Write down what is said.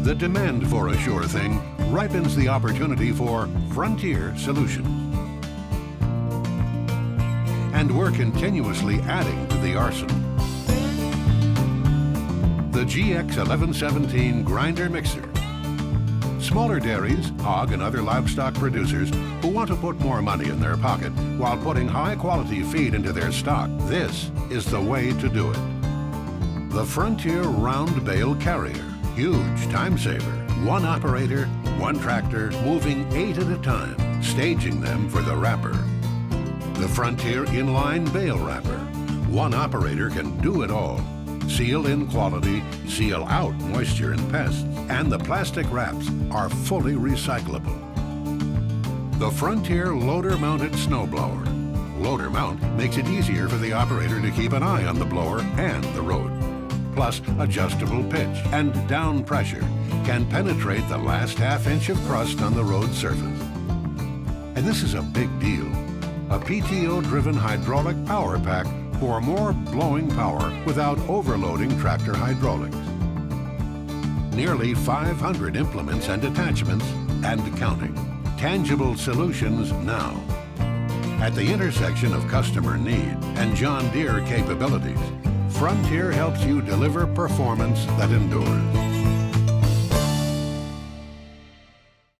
The demand for a sure thing ripens the opportunity for frontier solutions. And we're continuously adding to the arsenal. The GX 1117 grinder mixer. Smaller dairies, hog and other livestock producers who want to put more money in their pocket while putting high-quality feed into their stock, this is the way to do it. The Frontier Round Bale Carrier. Huge time saver. One operator, one tractor, moving 8 at a time, staging them for the wrapper. The Frontier Inline Bale Wrapper. One operator can do it all. Seal in quality, seal out moisture and pests, and the plastic wraps are fully recyclable. The Frontier Loader-Mounted Snowblower. Loader mount makes it easier for the operator to keep an eye on the blower and the road. Plus, adjustable pitch and down pressure can penetrate the last half-inch of crust on the road surface. And this is a big deal. A PTO-driven hydraulic power pack for more blowing power without overloading tractor hydraulics. Nearly 500 implements and attachments and counting. Tangible solutions now. At the intersection of customer need and John Deere capabilities, Frontier helps you deliver performance that endures.